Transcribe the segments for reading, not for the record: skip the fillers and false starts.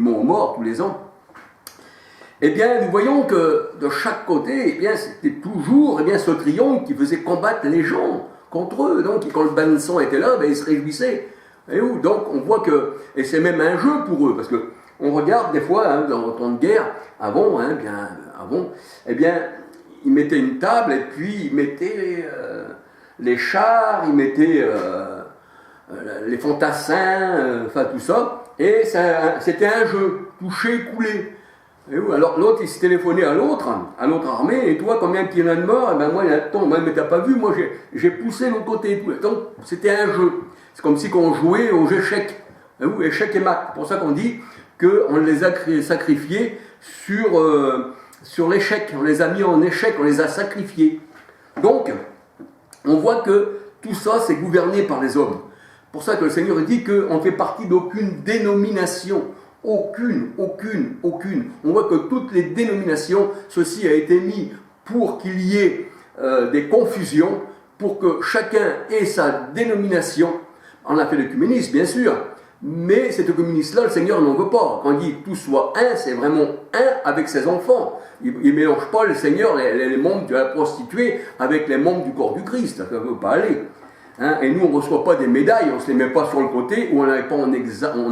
monuments aux morts tous les ans, eh bien, nous voyons que de chaque côté, eh bien, c'était toujours ce triomphe qui faisait combattre les gens contre eux. Donc, quand le bain de sang était là, ben, ils se réjouissaient. Et donc, on voit que, et c'est même un jeu pour eux, parce que on regarde des fois, hein, dans le temps de guerre, avant, eh bien, ils mettaient une table et puis ils mettaient les chars, ils mettaient les fantassins, enfin tout ça, et c'était un jeu, toucher, couler. Et alors l'autre il se téléphonait à l'autre armée, et toi combien il y en a de morts? Et ben moi il y en a tant, mais t'as pas vu, moi j'ai poussé l'autre côté. Donc c'était un jeu, c'est comme si on jouait aux échecs, échecs et maths. C'est pour ça qu'on dit qu'on les a sacrifiés sur l'échec, on les a mis en échec, on les a sacrifiés. Donc on voit que tout ça c'est gouverné par les hommes. C'est pour ça que le Seigneur dit qu'on ne fait partie d'aucune dénomination. Aucune. On voit que toutes les dénominations, ceci a été mis pour qu'il y ait des confusions, pour que chacun ait sa dénomination. On a fait l'œcuménisme, bien sûr, mais cet œcuménisme-là, le Seigneur n'en veut pas. Quand il dit que tout soit un, c'est vraiment un avec ses enfants. Il ne mélange pas, le Seigneur, les membres de la prostituée avec les membres du corps du Christ. Ça ne veut pas aller. Hein, et nous, on ne reçoit pas des médailles, on ne se les met pas sur le côté, ou on n'est pas en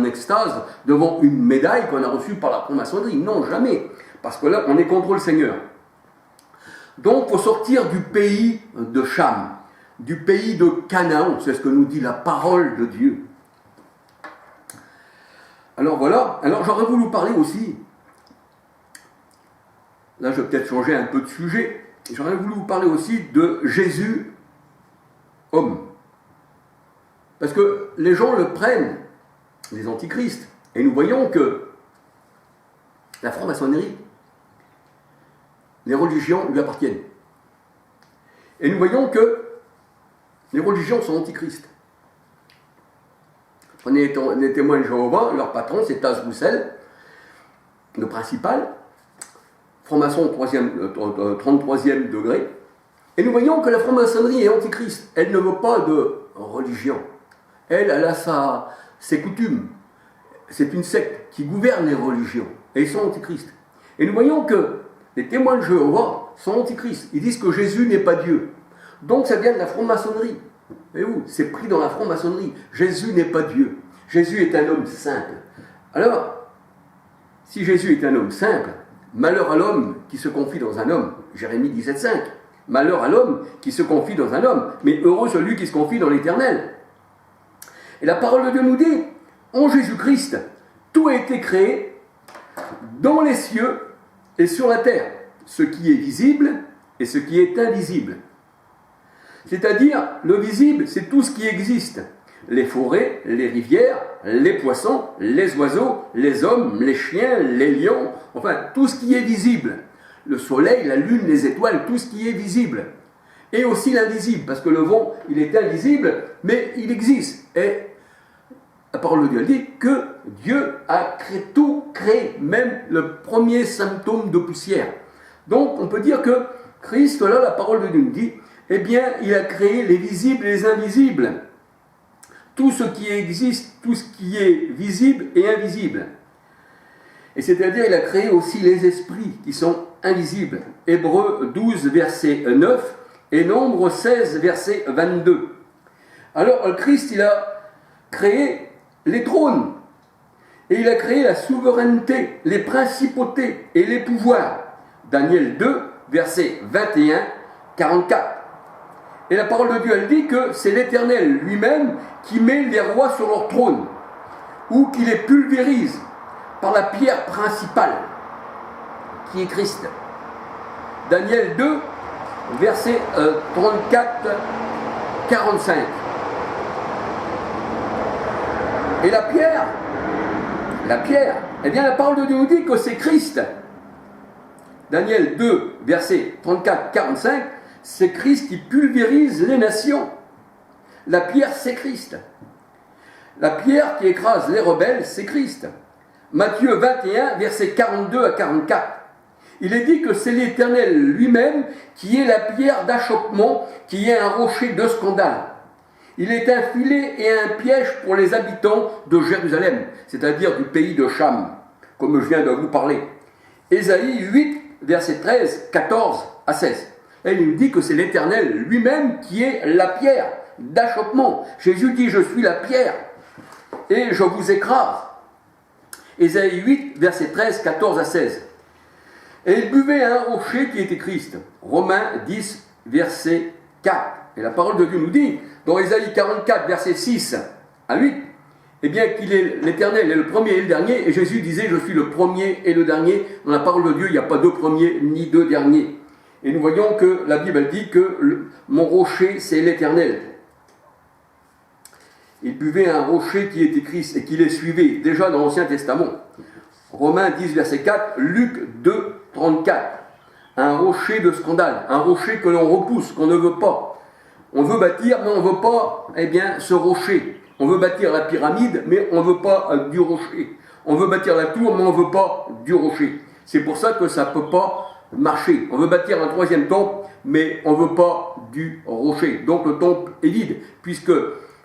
extase devant une médaille qu'on a reçue par la franc-maçonnerie. Non, jamais. Parce que là, on est contre le Seigneur. Donc, il faut sortir du pays de Cham, du pays de Canaan, c'est ce que nous dit la parole de Dieu. Alors voilà, alors j'aurais voulu parler aussi, là je vais peut-être changer un peu de sujet, j'aurais voulu vous parler aussi de Jésus, homme. Parce que les gens le prennent, les antichrists, et nous voyons que la franc-maçonnerie, les religions lui appartiennent. Et nous voyons que les religions sont antichristes. Prenez les témoins de Jéhovah, leur patron c'est Taz Roussel, le principal, franc-maçon 33e degré. Et nous voyons que la franc-maçonnerie est antichrist. Elle ne veut pas de religion. Elle a ses coutumes. C'est une secte qui gouverne les religions. Et ils sont antichristes. Et nous voyons que les témoins de Jéhovah sont antichristes. Ils disent que Jésus n'est pas Dieu. Donc ça vient de la franc-maçonnerie. Et où? C'est pris dans la franc-maçonnerie. Jésus n'est pas Dieu. Jésus est un homme simple. Alors, si Jésus est un homme simple, malheur à l'homme qui se confie dans un homme. Jérémie 17,5. Malheur à l'homme qui se confie dans un homme, mais heureux celui qui se confie dans l'Éternel. Et la parole de Dieu nous dit, en Jésus-Christ, tout a été créé dans les cieux et sur la terre, ce qui est visible et ce qui est invisible. C'est-à-dire, le visible, c'est tout ce qui existe. Les forêts, les rivières, les poissons, les oiseaux, les hommes, les chiens, les lions, enfin, tout ce qui est visible. Le soleil, la lune, les étoiles, tout ce qui est visible. Et aussi l'invisible, parce que le vent, il est invisible, mais il existe. Et la parole de Dieu dit que Dieu a tout créé, même le premier symptôme de poussière. Donc, on peut dire que Christ, là, la parole de Dieu nous dit, eh bien, il a créé les visibles et les invisibles. Tout ce qui existe, tout ce qui est visible et invisible. Et c'est-à-dire, il a créé aussi les esprits qui sont invisibles. Hébreux 12, verset 9 et Nombre 16, verset 22. Alors, Christ, il a créé les trônes. Et il a créé la souveraineté, les principautés et les pouvoirs. Daniel 2, verset 21, 44. Et la parole de Dieu, elle dit que c'est l'Éternel lui-même qui met les rois sur leur trône, ou qui les pulvérise par la pierre principale, qui est Christ. Daniel 2, verset 34, 45. Et la pierre, eh bien la parole de Dieu nous dit que c'est Christ. Daniel 2, verset 34, 45, c'est Christ qui pulvérise les nations. La pierre, c'est Christ. La pierre qui écrase les rebelles, c'est Christ. Matthieu 21, versets 42 à 44. Il est dit que c'est l'Éternel lui-même qui est la pierre d'achoppement, qui est un rocher de scandale. Il est un filet et un piège pour les habitants de Jérusalem, c'est-à-dire du pays de Cham. comme je viens de vous parler. Ésaïe 8, versets 13, 14 à 16. Et il nous dit que c'est l'Éternel lui-même qui est la pierre d'achoppement. Jésus dit, je suis la pierre et je vous écrase. Ésaïe 8, versets 13, 14 à 16. Et il buvait un rocher qui était Christ. Romains 10, verset 4. Et la parole de Dieu nous dit, dans Ésaïe 44, verset 6 à 8, eh bien qu'il est l'Éternel est le premier et le dernier. Et Jésus disait, je suis le premier et le dernier. Dans la parole de Dieu, il n'y a pas deux premiers ni deux derniers. Et nous voyons que la Bible dit que mon rocher, c'est l'Éternel. Il buvait un rocher qui était Christ et qui les suivait déjà dans l'Ancien Testament. Romains 10, verset 4, Luc 2, 34. Un rocher de scandale, un rocher que l'on repousse, qu'on ne veut pas. On veut bâtir, mais on ne veut pas ce rocher. On veut bâtir la pyramide, mais on ne veut pas du rocher. On veut bâtir la tour, mais on ne veut pas du rocher. C'est pour ça que ça ne peut pas marcher. On veut bâtir un troisième temple, mais on ne veut pas du rocher. Donc le temple est vide, puisque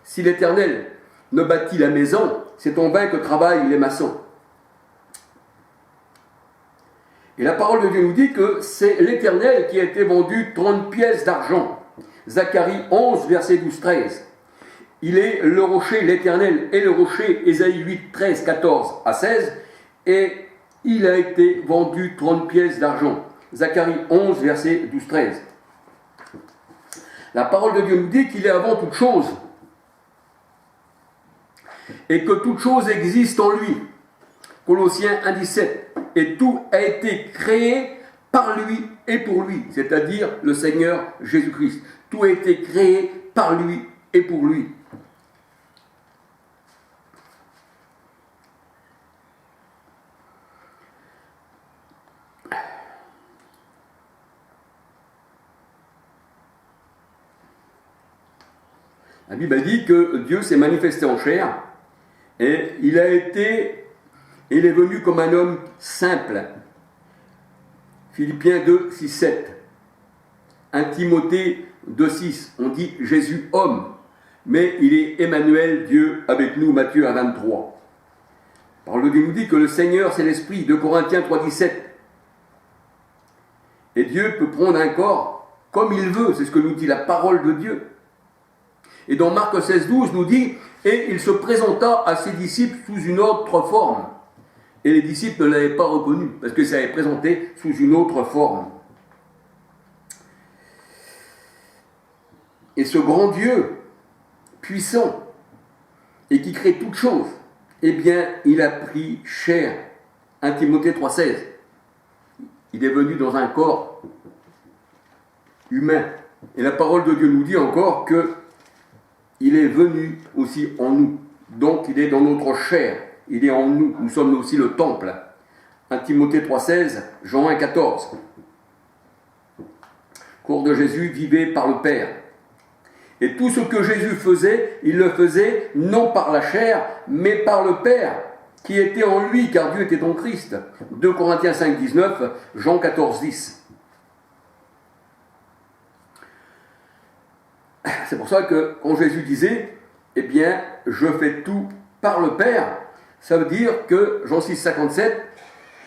si l'Éternel ne bâtit la maison, c'est en vain que travaillent les maçons. Et la parole de Dieu nous dit que c'est l'Éternel qui a été vendu 30 pièces d'argent. Zacharie 11, verset 12-13. Il est le rocher, l'Éternel est le rocher, Ésaïe 8, 13, 14 à 16. Et il a été vendu 30 pièces d'argent. Zacharie 11, verset 12-13. La parole de Dieu nous dit qu'il est avant toute chose. Et que toute chose existe en lui. Colossiens 1, 17. Et tout a été créé par lui et pour lui, c'est-à-dire le Seigneur Jésus-Christ. Tout a été créé par lui et pour lui. La Bible dit que Dieu s'est manifesté en chair et il est venu comme un homme simple. Philippiens 2, 6, 7. 1 Timothée 2, 6. On dit Jésus homme, mais il est Emmanuel, Dieu avec nous, Matthieu 1, 23. La parole de Dieu nous dit que le Seigneur c'est l'Esprit, 2 Corinthiens 3, 17. Et Dieu peut prendre un corps comme il veut, c'est ce que nous dit la parole de Dieu. Et dans Marc 16, 12 nous dit, et il se présenta à ses disciples sous une autre forme. Et les disciples ne l'avaient pas reconnu, parce que ça avait présenté sous une autre forme. Et ce grand Dieu, puissant, et qui crée toutes choses, eh bien, il a pris chair. 1 Timothée 3,16. Il est venu dans un corps humain. Et la parole de Dieu nous dit encore que il est venu aussi en nous. Donc, il est dans notre chair. Il est en nous. Nous sommes aussi le temple. 1 Timothée 3,16, Jean 1, 14. Cours de Jésus, vivez par le Père. Et tout ce que Jésus faisait, il le faisait non par la chair, mais par le Père, qui était en lui, car Dieu était en Christ. 2 Corinthiens 5, 19, Jean 14, 10. C'est pour ça que quand Jésus disait, eh bien, je fais tout par le Père, ça veut dire que, Jean 6, 57,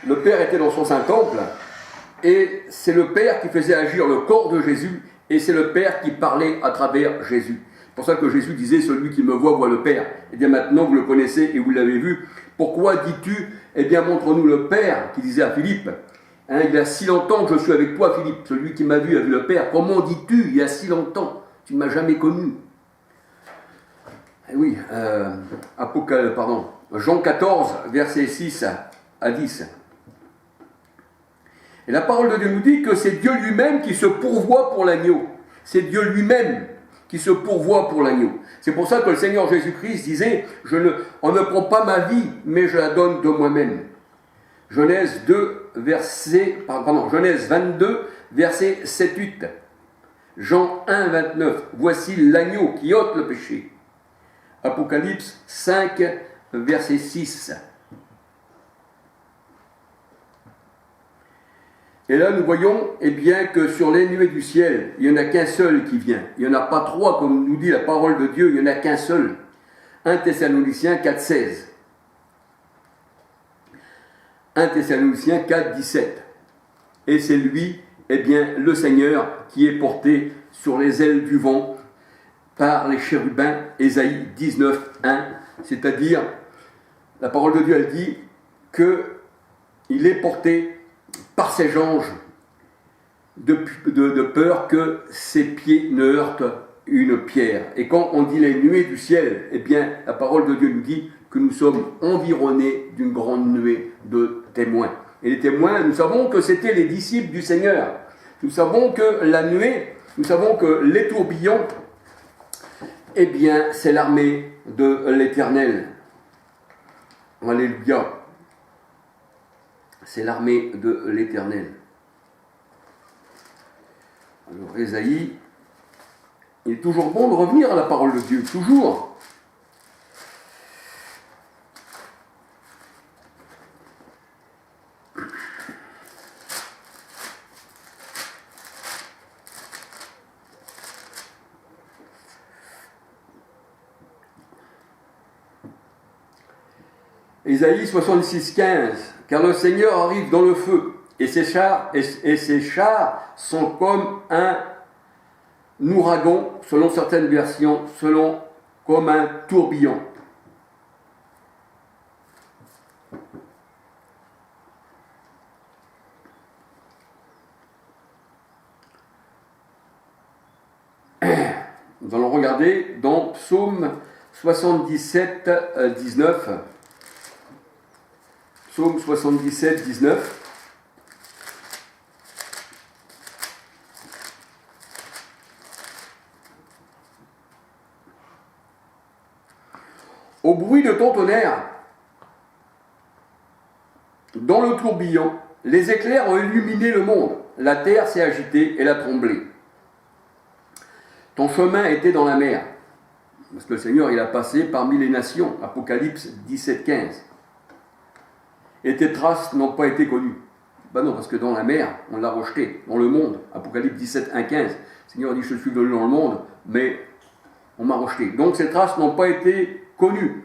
le Père était dans son Saint-Temple, et c'est le Père qui faisait agir le corps de Jésus, et c'est le Père qui parlait à travers Jésus. C'est pour ça que Jésus disait, celui qui me voit le Père. Eh bien maintenant, vous le connaissez et vous l'avez vu. Pourquoi dis-tu, eh bien montre-nous le Père, qui disait à Philippe. Hein, il y a si longtemps que je suis avec toi, Philippe, celui qui m'a vu a vu le Père. Comment dis-tu, il y a si longtemps, tu ne m'as jamais connu. Eh oui, Jean 14, versets 6 à 10. Et la parole de Dieu nous dit que c'est Dieu lui-même qui se pourvoit pour l'agneau. C'est Dieu lui-même qui se pourvoit pour l'agneau. C'est pour ça que le Seigneur Jésus-Christ disait, on ne prend pas ma vie, mais je la donne de moi-même. Genèse 22, versets 7-8. Jean 1, 29. Voici l'agneau qui ôte le péché. Apocalypse 5, verset 6. Et là, nous voyons eh bien, que sur les nuées du ciel, il n'y en a qu'un seul qui vient. Il n'y en a pas trois, comme nous dit la parole de Dieu, il n'y en a qu'un seul. 1 Thessaloniciens 4, 16. 1 Thessaloniciens 4, 17. Et c'est lui, eh bien, le Seigneur, qui est porté sur les ailes du vent par les chérubins, Ésaïe 19, 1. C'est-à-dire, la parole de Dieu, elle dit qu'il est porté par ses anges de peur que ses pieds ne heurtent une pierre. Et quand on dit les nuées du ciel, eh bien, la parole de Dieu nous dit que nous sommes environnés d'une grande nuée de témoins. Et les témoins, nous savons que c'était les disciples du Seigneur. Nous savons que la nuée, nous savons que les tourbillons, eh bien, c'est l'armée de l'Éternel. Alléluia. C'est l'armée de l'Éternel. Alors, Ésaïe, il est toujours bon de revenir à la parole de Dieu, toujours. Ésaïe 66, 15. Car le Seigneur arrive dans le feu, et ses chars sont comme un ouragan, selon certaines versions, comme un tourbillon. Nous allons regarder dans Psaume 77, 19. Psaume 77, 19. Au bruit de ton tonnerre, dans le tourbillon, les éclairs ont illuminé le monde. La terre s'est agitée et a tremblé. Ton chemin était dans la mer, parce que le Seigneur, il a passé parmi les nations. Apocalypse 17, 15. Et tes traces n'ont pas été connues. Ben non, parce que dans la mer, on l'a rejeté. Dans le monde, Apocalypse 17, 1, 15. Le Seigneur dit, je suis venu dans le monde, mais on m'a rejeté. Donc ces traces n'ont pas été connues.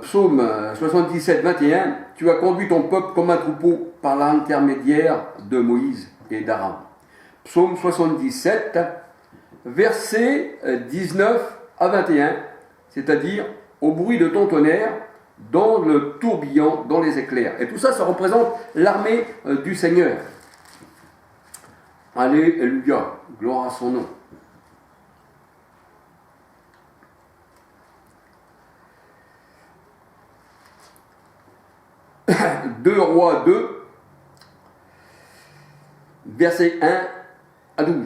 Psaume 77, 21. Tu as conduit ton peuple comme un troupeau par l'intermédiaire de Moïse et d'Aaron. Psaume 77, versets 19 à 21, c'est-à-dire au bruit de ton tonnerre, dans le tourbillon, dans les éclairs. Et tout ça, ça représente l'armée du Seigneur. Alléluia, gloire à son nom. Deux Rois 2, versets 1 à 12.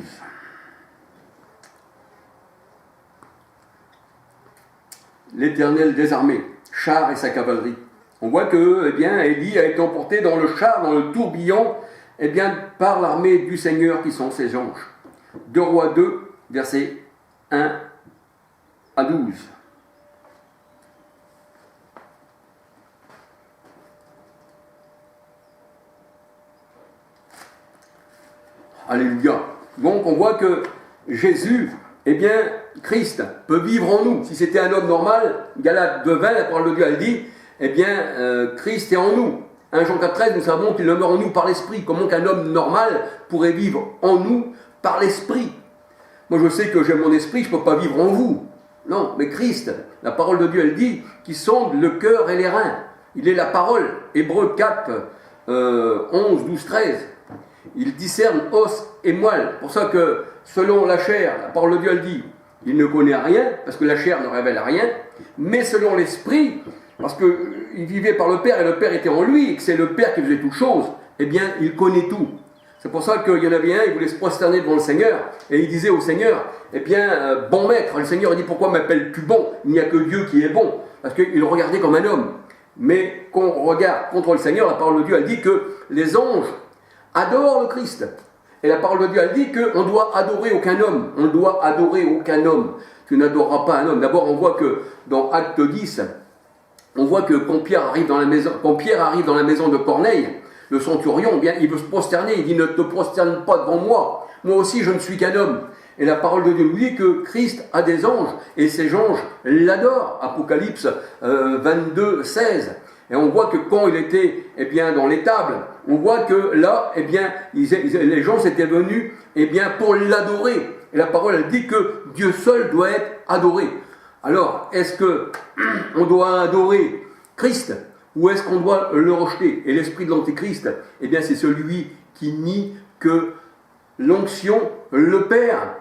L'Éternel des armées, char et sa cavalerie. On voit que, Élie a été emporté dans le char, dans le tourbillon, par l'armée du Seigneur qui sont ses anges. 2 Rois 2, versets 1 à 12. Alléluia. Donc on voit que Jésus, Christ peut vivre en nous. Si c'était un homme normal, Galates 2:20, la parole de Dieu elle dit, Christ est en nous. 1 Jean 4:13, nous savons qu'il demeure en nous par l'esprit. Comment qu'un homme normal pourrait vivre en nous par l'esprit? Moi je sais que j'ai mon esprit, je ne peux pas vivre en vous. Non, mais Christ, la parole de Dieu elle dit, qui sonde le cœur et les reins. Il est la parole. Hébreux 4, 11, 12, 13. Il discerne os et moelle. Pour ça que, selon la chair, la parole de Dieu elle dit, il ne connaît rien, parce que la chair ne révèle rien, mais selon l'esprit, parce qu'il vivait par le Père, et le Père était en lui, et que c'est le Père qui faisait toutes choses, il connaît tout. C'est pour ça qu'il y en avait un, il voulait se prosterner devant le Seigneur, et il disait au Seigneur, bon maître, le Seigneur il dit, pourquoi m'appelles-tu bon? Il n'y a que Dieu qui est bon, parce qu'il le regardait comme un homme. Mais qu'on regarde contre le Seigneur, la parole de Dieu elle dit que les anges adore le Christ. Et la parole de Dieu, elle dit qu'on doit adorer aucun homme. On doit adorer aucun homme. Tu n'adoreras pas un homme. D'abord, on voit que dans Acte 10, on voit que quand Pierre arrive dans la maison de Corneille, le centurion, il veut se prosterner. Il dit, ne te prosterne pas devant moi. Moi aussi, je ne suis qu'un homme. Et la parole de Dieu nous dit que Christ a des anges. Et ces anges l'adorent. Apocalypse 22, 16. Et on voit que quand il était eh bien, dans l'étable, on voit que là, eh bien, les gens s'étaient venus eh bien, pour l'adorer. Et la parole elle dit que Dieu seul doit être adoré. Alors, est-ce qu'on doit adorer Christ ou est-ce qu'on doit le rejeter? Et l'esprit de l'Antéchrist, eh bien, c'est celui qui nie que l'onction, le Père,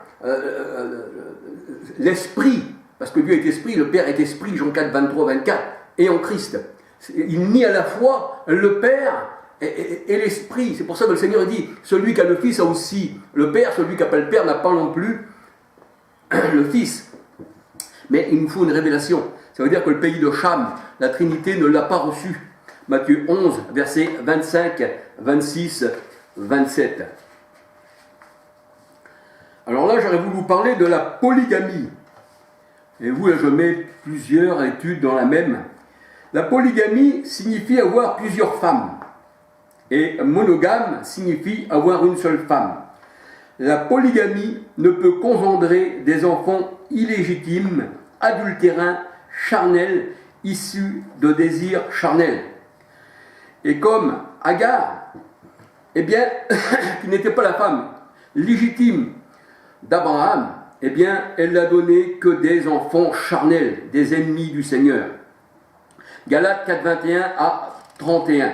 l'Esprit, parce que Dieu est Esprit, le Père est Esprit, Jean 4, 23, 24, et en Christ. Il nie à la fois le Père et l'Esprit. C'est pour ça que le Seigneur dit, celui qui a le Fils a aussi le Père, celui qui n'a pas le Père n'a pas non plus le Fils. Mais il nous faut une révélation. Ça veut dire que le pays de Cham, la Trinité ne l'a pas reçu. Matthieu 11, versets 25, 26, 27. Alors là, j'aurais voulu vous parler de la polygamie. Et vous, là, je mets plusieurs études dans la même. La polygamie signifie avoir plusieurs femmes. Et monogame signifie avoir une seule femme. La polygamie ne peut qu'engendrer des enfants illégitimes, adultérins, charnels, issus de désirs charnels. Et comme Agar, eh bien, qui n'était pas la femme légitime d'Abraham, eh bien, elle n'a donné que des enfants charnels, des ennemis du Seigneur. Galates 4, 21 à 31.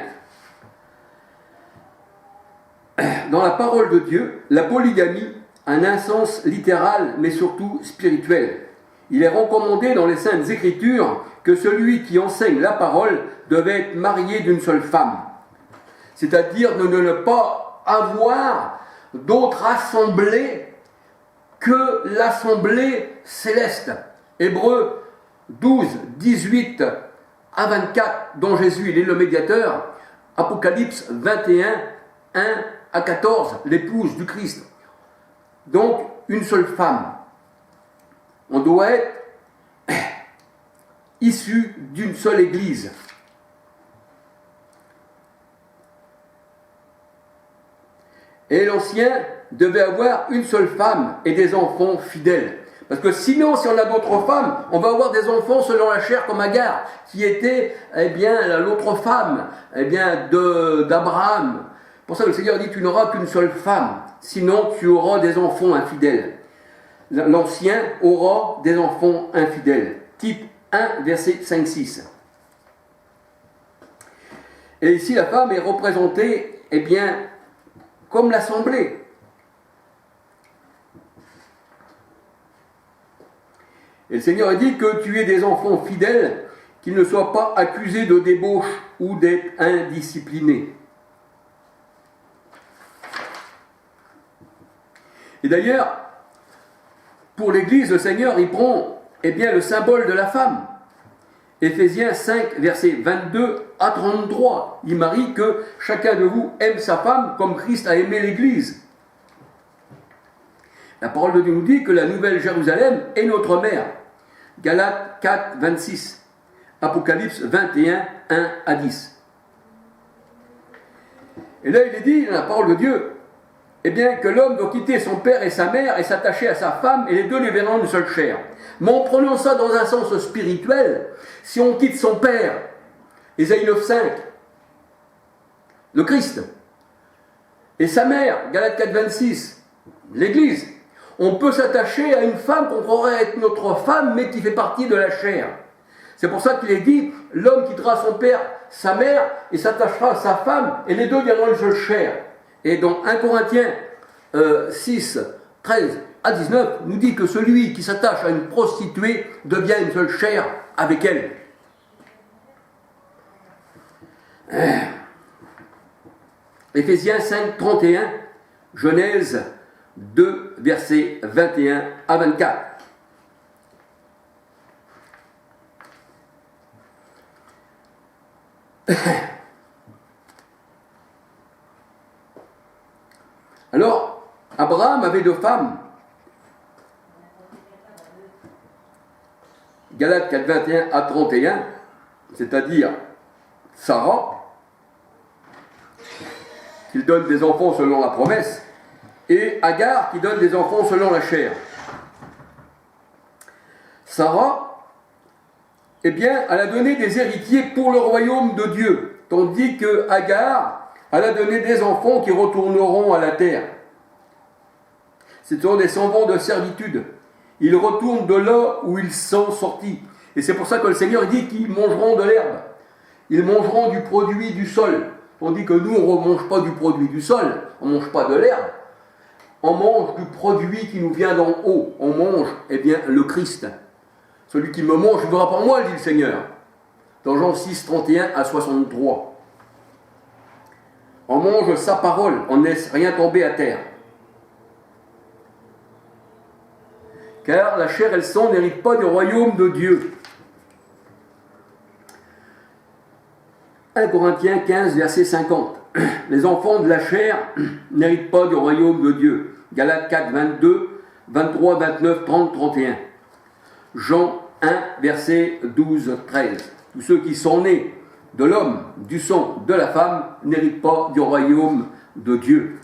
Dans la parole de Dieu, la polygamie a un sens littéral, mais surtout spirituel. Il est recommandé dans les Saintes Écritures que celui qui enseigne la parole devait être marié d'une seule femme. C'est-à-dire de ne pas avoir d'autre assemblée que l'assemblée céleste. Hébreux 12, 18 à 24, dont Jésus il est le médiateur. Apocalypse 21, 1 à 14, l'épouse du Christ. Donc, une seule femme. On doit être issu d'une seule église. Et l'ancien devait avoir une seule femme et des enfants fidèles. Parce que sinon, si on a d'autres femmes, on va avoir des enfants selon la chair comme Agar, qui était eh bien, l'autre femme eh bien, d'Abraham. Pour ça, le Seigneur dit, tu n'auras qu'une seule femme, sinon tu auras des enfants infidèles. L'ancien aura des enfants infidèles. Type 1, verset 5-6. Et ici, la femme est représentée, eh bien, comme l'assemblée. Et le Seigneur a dit que tu aies des enfants fidèles, qu'ils ne soient pas accusés de débauche ou d'être indisciplinés. Et d'ailleurs, pour l'Église, le Seigneur, il prend eh bien, le symbole de la femme. Éphésiens 5, versets 22 à 33. Il marie que chacun de vous aime sa femme comme Christ a aimé l'Église. La parole de Dieu nous dit que la nouvelle Jérusalem est notre mère. Galates 4, 26. Apocalypse 21, 1 à 10. Et là, il est dit, dans la parole de Dieu, eh bien, que l'homme doit quitter son père et sa mère et s'attacher à sa femme, et les deux deviendront une seule chair. Mais en prenant ça dans un sens spirituel, si on quitte son père, Ésaïe 9, 5, le Christ, et sa mère, Galates 4, 26, l'Église, on peut s'attacher à une femme qu'on croirait être notre femme, mais qui fait partie de la chair. C'est pour ça qu'il est dit, l'homme quittera son père, sa mère, et s'attachera à sa femme, et les deux deviendront une seule chair. Et dans 1 Corinthiens 6, 13 à 19, nous dit que celui qui s'attache à une prostituée devient une seule chair avec elle. Éphésiens 5, 31, Genèse 2, versets 21 à 24. Alors, Abraham avait deux femmes. Galates 4, 21 à 31, c'est-à-dire Sarah, qui donne des enfants selon la promesse, et Agar, qui donne des enfants selon la chair. Sarah eh bien, elle a donné des héritiers pour le royaume de Dieu, tandis que Agar, elle a donné des enfants qui retourneront à la terre. Ce sont des enfants de servitude. Ils retournent de là où ils sont sortis. Et c'est pour ça que le Seigneur dit qu'ils mangeront de l'herbe. Ils mangeront du produit du sol. Tandis que nous, on ne mange pas du produit du sol, on ne mange pas de l'herbe. On mange du produit qui nous vient d'en haut. On mange, eh bien, le Christ. Celui qui me mange vivra par moi, dit le Seigneur. Dans Jean 6, 31 à 63. On mange sa parole, on ne laisse rien tomber à terre. Car la chair et le sang n'héritent pas du royaume de Dieu. 1 Corinthiens 15, verset 50. Les enfants de la chair n'héritent pas du royaume de Dieu. Galates 4, 22, 23, 29, 30, 31. Jean 1, verset 12, 13. Tous ceux qui sont nés de l'homme, du sang, de la femme, n'héritent pas du royaume de Dieu.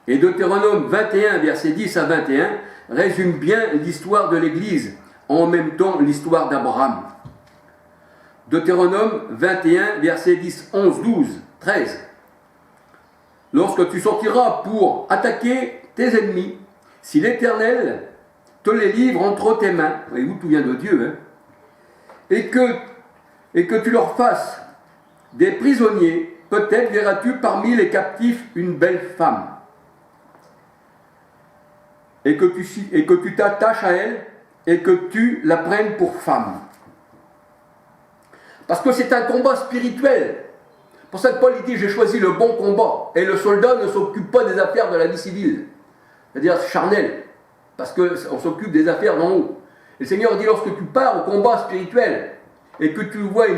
Et Deutéronome 21, verset 10 à 21, résume bien l'histoire de l'Église, en même temps l'histoire d'Abraham. Deutéronome 21, verset 10, 11, 12, 13. Lorsque tu sortiras pour attaquer tes ennemis, si l'Éternel te les livre entre tes mains, voyez-vous, tout vient de Dieu, hein, et que tu leur fasses des prisonniers, peut-être verras-tu parmi les captifs une belle femme, et que tu t'attaches à elle, et que tu la prennes pour femme. Parce que c'est un combat spirituel. Pour ça que Paul dit, j'ai choisi le bon combat. Et le soldat ne s'occupe pas des affaires de la vie civile. C'est-à-dire charnel. Parce qu'on s'occupe des affaires d'en haut. Et le Seigneur dit, lorsque tu pars au combat spirituel, et que tu vois une